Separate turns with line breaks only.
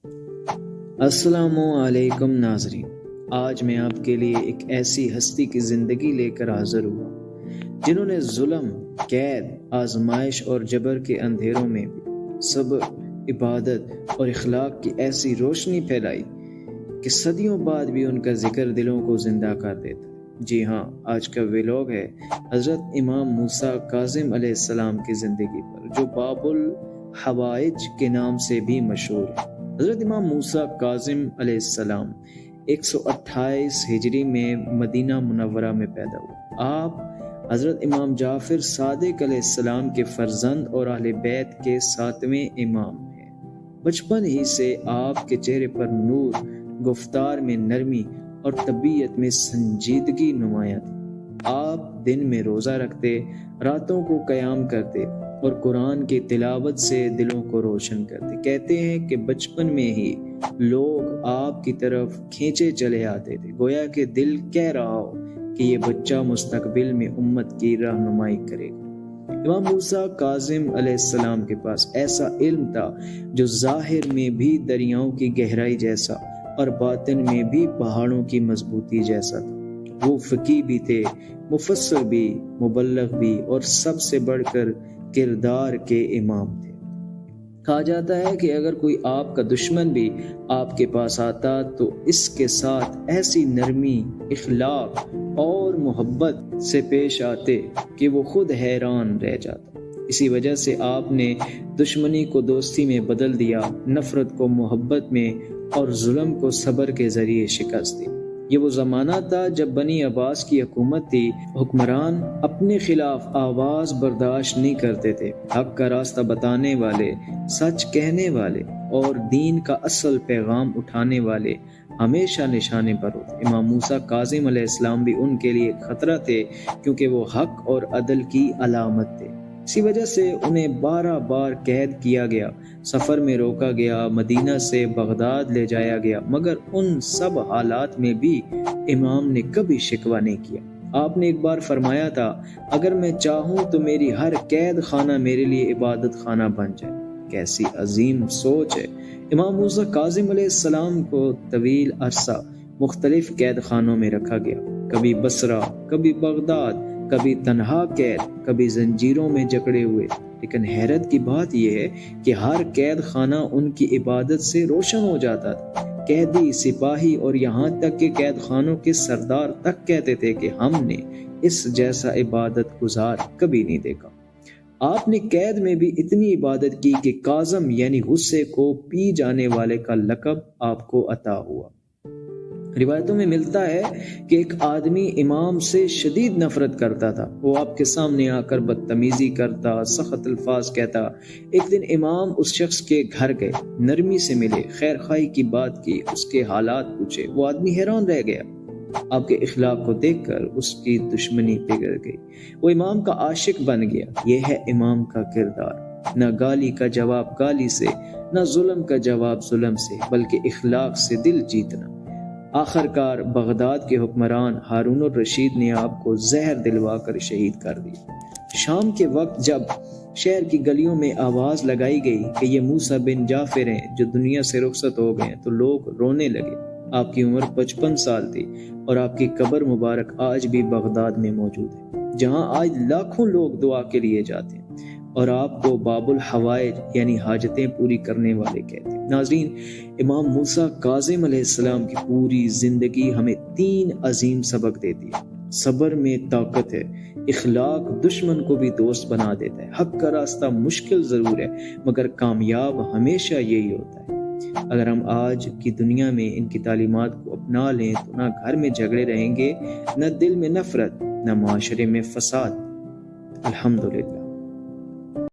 السلام علیکم ناظرین، آج میں آپ کے لیے ایک ایسی ہستی کی زندگی لے کر حاضر ہوا جنہوں نے ظلم، قید، آزمائش اور جبر کے اندھیروں میں بھی صبر، عبادت اور اخلاق کی ایسی روشنی پھیلائی کہ صدیوں بعد بھی ان کا ذکر دلوں کو زندہ کر دیتا ہے۔ جی ہاں، آج کا ویلاگ ہے حضرت امام موسیٰ کاظم علیہ السلام کی زندگی پر، جو باب الحوائج کے نام سے بھی مشہور ہے۔ حضرت امام موسیٰ کاظم علیہ السلام 128 ہجری میں مدینہ منورہ میں پیدا ہوئے۔ آپ حضرت امام جعفر صادق علیہ السلام کے فرزند اور اہل بیت کے 7ویں امام ہیں۔ بچپن ہی سے آپ کے چہرے پر نور، گفتار میں نرمی اور طبیعت میں سنجیدگی نمایاں تھی۔ آپ دن میں روزہ رکھتے، راتوں کو قیام کرتے اور قرآن کی تلاوت سے دلوں کو روشن کرتے۔ کہتے ہیں کہ بچپن میں ہی لوگ آپ کی طرف کھینچے چلے آتے تھے، گویا کہ دل کہہ رہا ہو کہ یہ بچہ مستقبل میں امت کی رہنمائی کرے گا۔ امام موسیٰ کاظم علیہ السلام کے پاس ایسا علم تھا جو ظاہر میں بھی دریاؤں کی گہرائی جیسا اور باطن میں بھی پہاڑوں کی مضبوطی جیسا تھا۔ وہ فقیہ بھی تھے، مفسر بھی، مبلغ بھی، اور سب سے بڑھ کر کردار کے امام تھے۔ کہا جاتا ہے کہ اگر کوئی آپ کا دشمن بھی آپ کے پاس آتا تو اس کے ساتھ ایسی نرمی، اخلاق اور محبت سے پیش آتے کہ وہ خود حیران رہ جاتا۔ اسی وجہ سے آپ نے دشمنی کو دوستی میں بدل دیا، نفرت کو محبت میں اور ظلم کو صبر کے ذریعے شکست دی۔ یہ وہ زمانہ تھا جب بنی عباس کی حکومت تھی، حکمران اپنے خلاف آواز برداشت نہیں کرتے تھے۔ حق کا راستہ بتانے والے، سچ کہنے والے اور دین کا اصل پیغام اٹھانے والے ہمیشہ نشانے پر ہوتے۔ امام موسیٰ کاظم علیہ السلام بھی ان کے لیے خطرہ تھے، کیونکہ وہ حق اور عدل کی علامت تھے۔ اسی وجہ سے انہیں 12 بار قید کیا گیا، سفر میں روکا گیا، مدینہ سے بغداد لے جایا گیا، مگر ان سب حالات میں بھی امام نے کبھی شکوہ نہیں کیا۔ آپ نے ایک بار فرمایا تھا، اگر میں چاہوں تو میری ہر قید خانہ میرے لیے عبادت خانہ بن جائے۔ کیسی عظیم سوچ ہے۔ امام موسیٰ کاظم علیہ السلام کو طویل عرصہ مختلف قید خانوں میں رکھا گیا، کبھی بصرہ، کبھی بغداد، کبھی تنہا قید، کبھی زنجیروں میں جکڑے ہوئے۔ لیکن حیرت کی بات یہ ہے کہ ہر قید خانہ ان کی عبادت سے روشن ہو جاتا تھا۔ قیدی، سپاہی اور یہاں تک کہ قید خانوں کے سردار تک کہتے تھے کہ ہم نے اس جیسا عبادت گزار کبھی نہیں دیکھا۔ آپ نے قید میں بھی اتنی عبادت کی کہ کاظم یعنی غصے کو پی جانے والے کا لقب آپ کو عطا ہوا۔ روایتوں میں ملتا ہے کہ ایک آدمی امام سے شدید نفرت کرتا تھا۔ وہ آپ کے سامنے آ کر بدتمیزی کرتا، سخت الفاظ کہتا۔ ایک دن امام اس شخص کے گھر گئے، نرمی سے ملے، خیر خواہی کی بات کی، اس کے حالات پوچھے۔ وہ آدمی حیران رہ گیا۔ آپ کے اخلاق کو دیکھ کر اس کی دشمنی پگھل گئی۔ وہ امام کا عاشق بن گیا۔ یہ ہے امام کا کردار، نہ گالی کا جواب گالی سے، نہ ظلم کا جواب ظلم سے، بلکہ اخلاق سے دل جیتنا۔ آخر کار بغداد کے حکمران ہارون الرشید نے آپ کو زہر دلوا کر شہید کر دیا۔ شام کے وقت جب شہر کی گلیوں میں آواز لگائی گئی کہ یہ موسیٰ بن جعفر ہیں جو دنیا سے رخصت ہو گئے، تو لوگ رونے لگے۔ آپ کی عمر 55 سال تھی اور آپ کی قبر مبارک آج بھی بغداد میں موجود ہے، جہاں آج لاکھوں لوگ دعا کے لیے جاتے ہیں اور آپ کو باب الحوائج یعنی حاجتیں پوری کرنے والے کہتے ہیں۔ ناظرین، امام موسیٰ کاظم علیہ السلام کی پوری زندگی ہمیں 3 عظیم سبق دیتی ہے۔ صبر میں طاقت ہے، اخلاق دشمن کو بھی دوست بنا دیتا ہے، حق کا راستہ مشکل ضرور ہے مگر کامیاب ہمیشہ یہی ہوتا ہے۔ اگر ہم آج کی دنیا میں ان کی تعلیمات کو اپنا لیں تو نہ گھر میں جھگڑے رہیں گے، نہ دل میں نفرت، نہ معاشرے میں فساد۔ الحمدللہ۔